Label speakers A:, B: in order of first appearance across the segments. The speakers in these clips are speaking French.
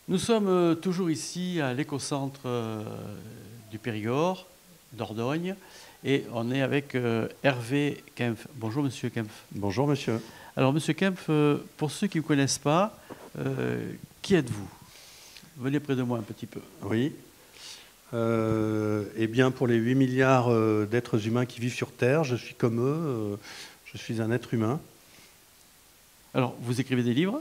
A: Nous sommes toujours ici à l'écocentre du Périgord, d'Ordogne, et on est avec Hervé Kempf. Bonjour Monsieur Kempf.
B: Bonjour monsieur.
A: Alors Monsieur Kempf, pour ceux qui ne vous connaissent pas, qui êtes-vous? Venez près de moi un petit peu.
B: Oui. Eh bien, pour les 8 milliards d'êtres humains qui vivent sur Terre, je suis comme eux, je suis un être humain.
A: Alors, vous écrivez des livres?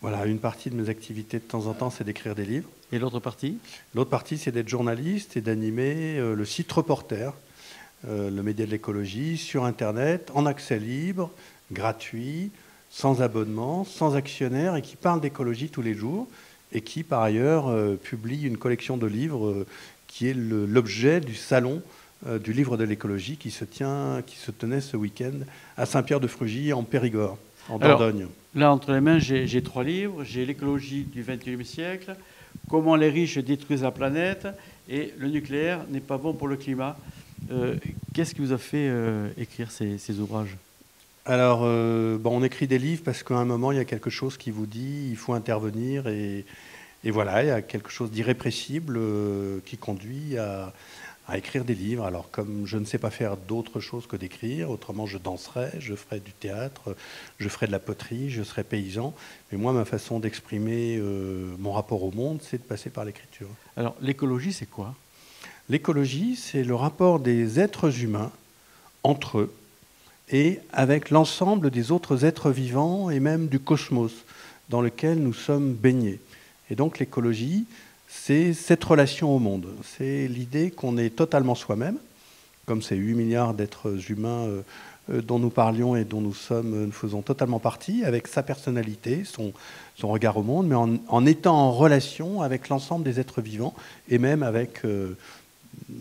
B: Voilà, une partie de mes activités de temps en temps, c'est d'écrire des livres.
A: Et l'autre partie?
B: L'autre partie, c'est d'être journaliste et d'animer le site Reporter, le média de l'écologie, sur Internet, en accès libre, gratuit, sans abonnement, sans actionnaire, et qui parle d'écologie tous les jours, et qui, par ailleurs, publie une collection de livres qui est l'objet du salon du livre de l'écologie qui se tenait ce week-end à Saint-Pierre-de-Frugy, en Périgord, en Dordogne.
A: Là, entre les mains, j'ai 3 livres. J'ai l'écologie du XXIe siècle, comment les riches détruisent la planète, et le nucléaire n'est pas bon pour le climat. Qu'est-ce qui vous a fait écrire ces ouvrages?
B: Alors, on écrit des livres parce qu'à un moment, il y a quelque chose qui vous dit il faut intervenir, et voilà, il y a quelque chose d'irrépressible qui conduit à écrire des livres. Alors, comme je ne sais pas faire d'autre chose que d'écrire, autrement je danserais, je ferais du théâtre, je ferais de la poterie, je serais paysan. Mais moi, ma façon d'exprimer mon rapport au monde, c'est de passer par l'écriture.
A: Alors, l'écologie, c'est quoi?
B: L'écologie, c'est le rapport des êtres humains entre eux et avec l'ensemble des autres êtres vivants et même du cosmos dans lequel nous sommes baignés. Et donc l'écologie, c'est cette relation au monde. C'est l'idée qu'on est totalement soi-même, comme ces 8 milliards d'êtres humains dont nous parlions et dont nous faisons totalement partie, avec sa personnalité, son regard au monde, mais en étant en relation avec l'ensemble des êtres vivants et même avec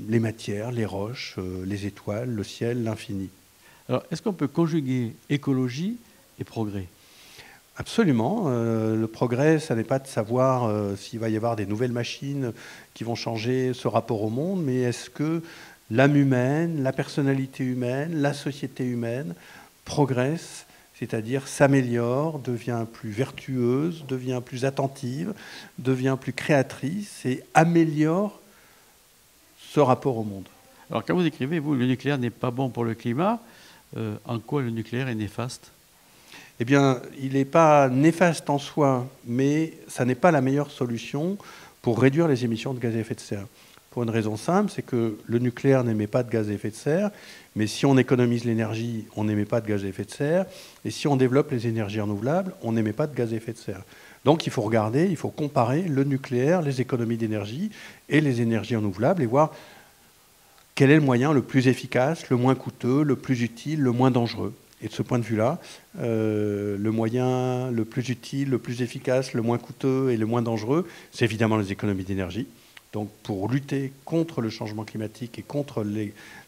B: les matières, les roches, les étoiles, le ciel, l'infini.
A: Alors, est-ce qu'on peut conjuguer écologie et progrès?
B: Absolument. Le progrès, ça n'est pas de savoir s'il va y avoir des nouvelles machines qui vont changer ce rapport au monde, mais est-ce que l'âme humaine, la personnalité humaine, la société humaine progresse, c'est-à-dire s'améliore, devient plus vertueuse, devient plus attentive, devient plus créatrice et améliore ce rapport au monde.
A: Alors, quand vous écrivez, vous, le nucléaire n'est pas bon pour le climat, en quoi le nucléaire est néfaste?
B: Eh bien, il n'est pas néfaste en soi, mais ça n'est pas la meilleure solution pour réduire les émissions de gaz à effet de serre. Pour une raison simple, c'est que le nucléaire n'émet pas de gaz à effet de serre, mais si on économise l'énergie, on n'émet pas de gaz à effet de serre, et si on développe les énergies renouvelables, on n'émet pas de gaz à effet de serre. Donc il faut regarder, il faut comparer le nucléaire, les économies d'énergie et les énergies renouvelables et voir quel est le moyen le plus efficace, le moins coûteux, le plus utile, le moins dangereux. Et de ce point de vue-là, le moyen le plus utile, le plus efficace, le moins coûteux et le moins dangereux, c'est évidemment les économies d'énergie. Donc pour lutter contre le changement climatique et contre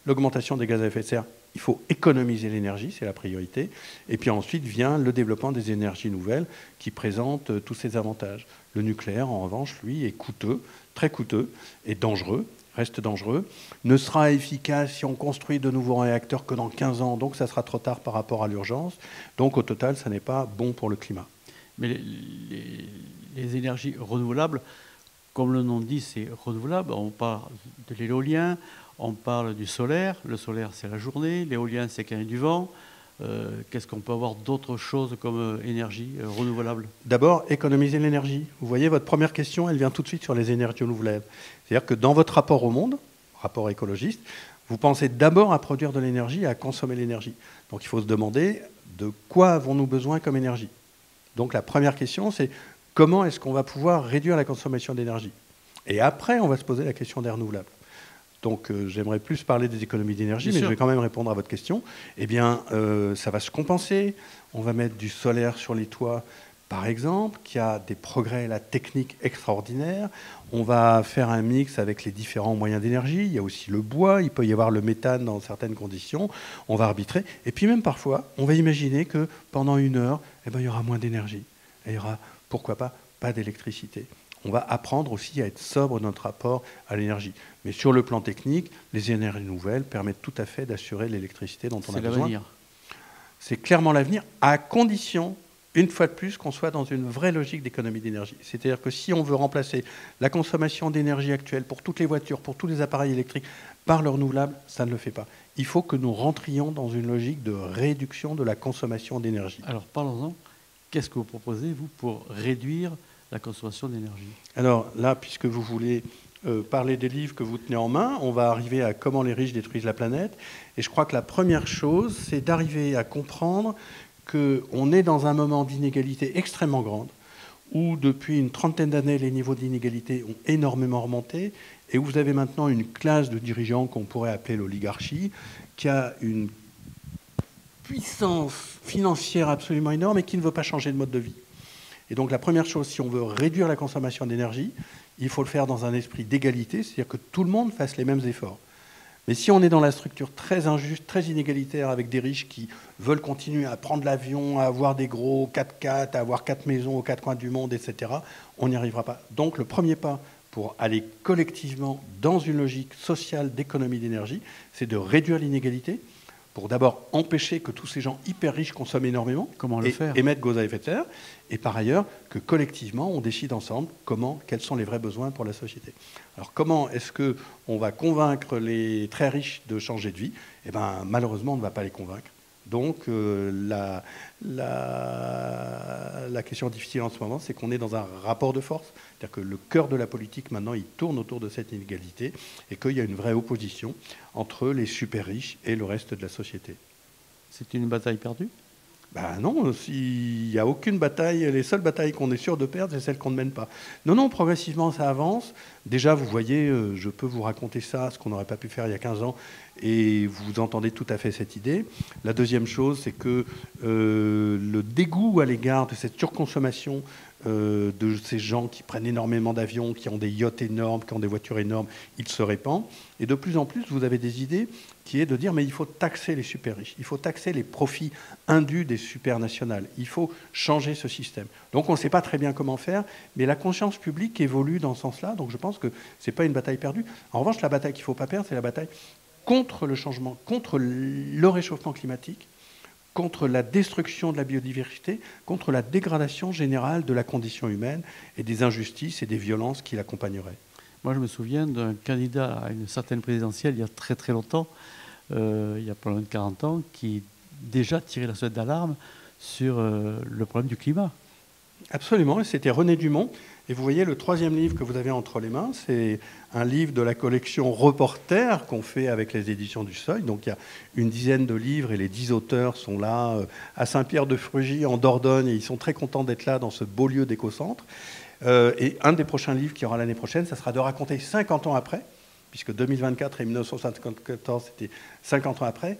B: l'augmentation des gaz à effet de serre, il faut économiser l'énergie, c'est la priorité. Et puis ensuite vient le développement des énergies nouvelles qui présentent tous ces avantages. Le nucléaire, en revanche, lui, est coûteux, très coûteux et dangereux. Reste dangereux, ne sera efficace si on construit de nouveaux réacteurs que dans 15 ans, donc ça sera trop tard par rapport à l'urgence. Donc au total, ça n'est pas bon pour le climat.
A: Mais les énergies renouvelables, comme le nom dit, c'est renouvelable. On parle de l'éolien, on parle du solaire. Le solaire, c'est la journée. L'éolien, c'est quand il y a du vent. Qu'est-ce qu'on peut avoir d'autres choses comme énergie renouvelable?
B: D'abord, économiser l'énergie. Vous voyez, votre première question, elle vient tout de suite sur les énergies renouvelables. C'est-à-dire que dans votre rapport au monde, rapport écologiste, vous pensez d'abord à produire de l'énergie et à consommer l'énergie. Donc il faut se demander de quoi avons-nous besoin comme énergie. Donc la première question, c'est comment est-ce qu'on va pouvoir réduire la consommation d'énergie? Et après, on va se poser la question des renouvelables. Donc j'aimerais plus parler des économies d'énergie, mais je vais quand même répondre à votre question. Eh bien, ça va se compenser. On va mettre du solaire sur les toits, par exemple, qui a des progrès, la technique extraordinaire. On va faire un mix avec les différents moyens d'énergie. Il y a aussi le bois, il peut y avoir le méthane dans certaines conditions. On va arbitrer. Et puis même parfois, on va imaginer que pendant 1 heure, il y aura moins d'énergie. Et il y aura, pourquoi pas d'électricité. On va apprendre aussi à être sobre dans notre rapport à l'énergie. Mais sur le plan technique, les énergies nouvelles permettent tout à fait d'assurer l'électricité dont on a besoin.
A: C'est l'avenir.
B: C'est clairement l'avenir, à condition une fois de plus, qu'on soit dans une vraie logique d'économie d'énergie. C'est-à-dire que si on veut remplacer la consommation d'énergie actuelle pour toutes les voitures, pour tous les appareils électriques, par le renouvelable, ça ne le fait pas. Il faut que nous rentrions dans une logique de réduction de la consommation d'énergie.
A: Alors parlons-en. Qu'est-ce que vous proposez, vous, pour réduire la consommation d'énergie?
B: Alors là, puisque vous voulez parler des livres que vous tenez en main, on va arriver à comment les riches détruisent la planète. Et je crois que la première chose, c'est d'arriver à comprendre qu'on est dans un moment d'inégalité extrêmement grande, où depuis une trentaine d'années, les niveaux d'inégalité ont énormément remonté, et où vous avez maintenant une classe de dirigeants qu'on pourrait appeler l'oligarchie, qui a une puissance financière absolument énorme et qui ne veut pas changer de mode de vie. Et donc la première chose, si on veut réduire la consommation d'énergie, il faut le faire dans un esprit d'égalité, c'est-à-dire que tout le monde fasse les mêmes efforts. Mais si on est dans la structure très injuste, très inégalitaire, avec des riches qui veulent continuer à prendre l'avion, à avoir des gros 4x4, à avoir 4 maisons aux 4 coins du monde, etc., on n'y arrivera pas. Donc le premier pas pour aller collectivement dans une logique sociale d'économie d'énergie, c'est de réduire l'inégalité, pour d'abord empêcher que tous ces gens hyper riches consomment énormément et émettent gaz à effet de serre, et par ailleurs que collectivement on décide ensemble quels sont les vrais besoins pour la société. Alors comment est-ce qu'on va convaincre les très riches de changer de vie? Eh bien malheureusement on ne va pas les convaincre. Donc la question difficile en ce moment, c'est qu'on est dans un rapport de force. C'est-à-dire que le cœur de la politique, maintenant, il tourne autour de cette inégalité et qu'il y a une vraie opposition entre les super riches et le reste de la société.
A: C'est une bataille perdue?
B: Ben non, il n'y a aucune bataille. Les seules batailles qu'on est sûr de perdre, c'est celles qu'on ne mène pas. Non, progressivement, ça avance. Déjà, vous voyez, je peux vous raconter ça, ce qu'on n'aurait pas pu faire il y a 15 ans, et vous entendez tout à fait cette idée. La deuxième chose, c'est que le dégoût à l'égard de cette surconsommation de ces gens qui prennent énormément d'avions, qui ont des yachts énormes, qui ont des voitures énormes, il se répand. Et de plus en plus, vous avez des idées qui est de dire mais il faut taxer les super riches, il faut taxer les profits indus des supernationales, il faut changer ce système. Donc on ne sait pas très bien comment faire, mais la conscience publique évolue dans ce sens-là, donc je pense que ce n'est pas une bataille perdue. En revanche, la bataille qu'il ne faut pas perdre, c'est la bataille contre le changement, contre le réchauffement climatique, contre la destruction de la biodiversité, contre la dégradation générale de la condition humaine et des injustices et des violences qui l'accompagneraient.
A: Moi, je me souviens d'un candidat à une certaine présidentielle il y a très très longtemps, il y a pas loin de 40 ans, qui déjà tirait la sonnette d'alarme sur le problème du climat.
B: Absolument, et c'était René Dumont. Et vous voyez, le troisième livre que vous avez entre les mains, c'est un livre de la collection Reporter qu'on fait avec les éditions du Seuil. Donc il y a une dizaine de livres et les 10 auteurs sont là à Saint-Pierre-de-Frugy, en Dordogne, et ils sont très contents d'être là dans ce beau lieu d'éco-centre. Et un des prochains livres qui aura l'année prochaine, ça sera de raconter 50 ans après, puisque 2024 et 1974, c'était 50 ans après,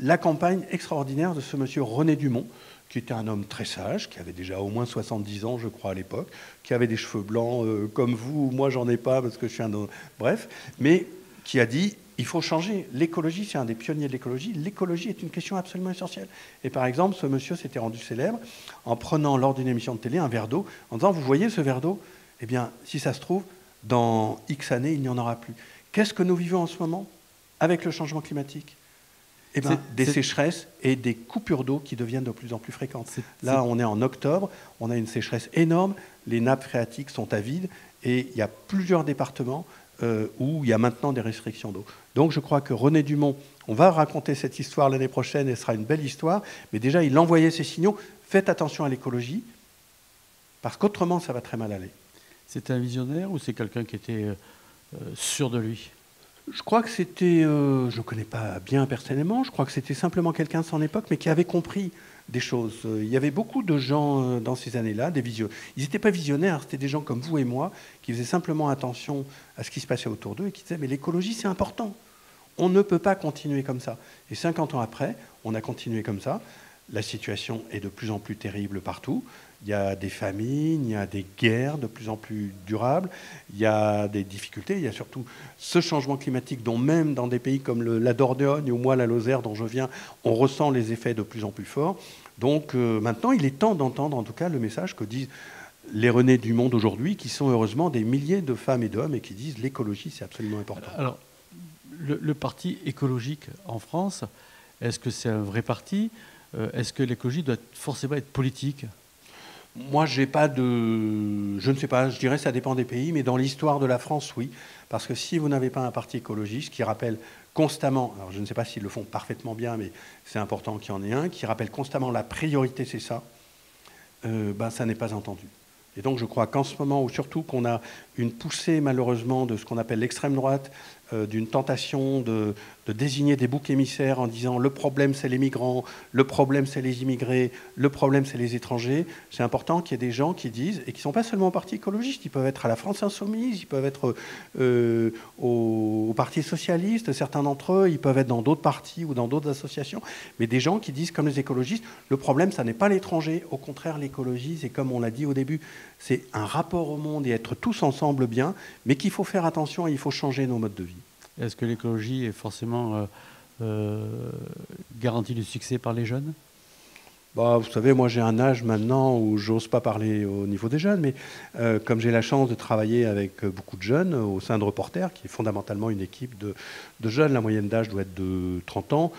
B: la campagne extraordinaire de ce monsieur René Dumont, qui était un homme très sage, qui avait déjà au moins 70 ans, je crois, à l'époque, qui avait des cheveux blancs comme vous, moi j'en ai pas parce que je suis un homme, bref, mais qui a dit il faut changer. L'écologie, c'est un des pionniers de l'écologie. L'écologie est une question absolument essentielle. Et par exemple, ce monsieur s'était rendu célèbre en prenant, lors d'une émission de télé, un verre d'eau, en disant vous voyez ce verre d'eau? Eh bien, si ça se trouve, dans X années, il n'y en aura plus. Qu'est-ce que nous vivons en ce moment avec le changement climatique? Eh bien, des sécheresses et des coupures d'eau qui deviennent de plus en plus fréquentes. Là, on est en octobre, on a une sécheresse énorme, les nappes phréatiques sont à vide et il y a plusieurs départements où il y a maintenant des restrictions d'eau. Donc je crois que René Dumont, on va raconter cette histoire l'année prochaine et ce sera une belle histoire, mais déjà il envoyait ces signaux, faites attention à l'écologie, parce qu'autrement ça va très mal aller.
A: C'était un visionnaire ou c'est quelqu'un qui était sûr de lui?
B: Je crois que c'était, je ne connais pas bien personnellement, je crois que c'était simplement quelqu'un de son époque, mais qui avait compris des choses. Il y avait beaucoup de gens dans ces années-là, ils n'étaient pas visionnaires, c'était des gens comme vous et moi, qui faisaient simplement attention à ce qui se passait autour d'eux et qui disaient, mais l'écologie c'est important, on ne peut pas continuer comme ça. Et 50 ans après, on a continué comme ça, la situation est de plus en plus terrible partout. Il y a des famines, il y a des guerres de plus en plus durables, il y a des difficultés, il y a surtout ce changement climatique dont même dans des pays comme la Dordogne ou moi la Lozère dont je viens, on ressent les effets de plus en plus forts. Donc maintenant, il est temps d'entendre en tout cas le message que disent les René du monde aujourd'hui, qui sont heureusement des milliers de femmes et d'hommes et qui disent l'écologie c'est absolument important.
A: Alors, le parti écologique en France, est-ce que c'est un vrai parti? Est-ce que l'écologie doit forcément être politique?
B: Moi, j'ai pas de... Je ne sais pas, je dirais que ça dépend des pays, mais dans l'histoire de la France, oui. Parce que si vous n'avez pas un parti écologiste qui rappelle constamment, alors je ne sais pas s'ils le font parfaitement bien, mais c'est important qu'il y en ait un, qui rappelle constamment la priorité, c'est ça, ben, ça n'est pas entendu. Et donc je crois qu'en ce moment, où surtout qu'on a une poussée malheureusement de ce qu'on appelle l'extrême droite, d'une tentation de désigner des boucs émissaires en disant le problème c'est les migrants, le problème c'est les immigrés, le problème c'est les étrangers, c'est important qu'il y ait des gens qui disent, et qui ne sont pas seulement au Parti écologiste, ils peuvent être à la France Insoumise, ils peuvent être au Parti Socialiste, certains d'entre eux, ils peuvent être dans d'autres partis ou dans d'autres associations, mais des gens qui disent comme les écologistes, le problème ça n'est pas l'étranger, au contraire l'écologie c'est comme on l'a dit au début, c'est un rapport au monde et être tous ensemble bien, mais qu'il faut faire attention et il faut changer nos modes de vie.
A: Est-ce que l'écologie est forcément garantie du succès par les jeunes ?
B: Bah, vous savez, moi j'ai un âge maintenant où j'ose pas parler au niveau des jeunes, mais comme j'ai la chance de travailler avec beaucoup de jeunes au sein de Reporters, qui est fondamentalement une équipe de jeunes, la moyenne d'âge doit être de 30 ans,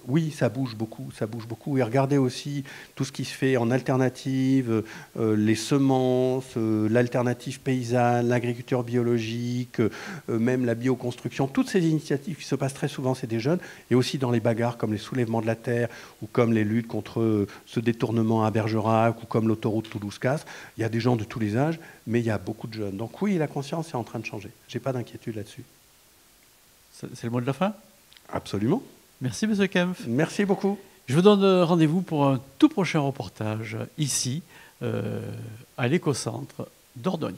B: oui, ça bouge beaucoup. Et regardez aussi tout ce qui se fait en alternative, les semences, l'alternative paysanne, l'agriculture biologique, même la bioconstruction, toutes ces initiatives qui se passent très souvent, c'est des jeunes, et aussi dans les bagarres comme les soulèvements de la terre, ou comme les luttes contre ce détournement à Bergerac, ou comme l'autoroute Toulouse-Castres, il y a des gens de tous les âges, mais il y a beaucoup de jeunes. Donc oui, la conscience est en train de changer. Je n'ai pas d'inquiétude là-dessus.
A: C'est le mot de la fin ?
B: Absolument.
A: Merci, M. Kempf.
B: Merci beaucoup.
A: Je vous donne rendez-vous pour un tout prochain reportage ici, à l'écocentre d'Ordogne.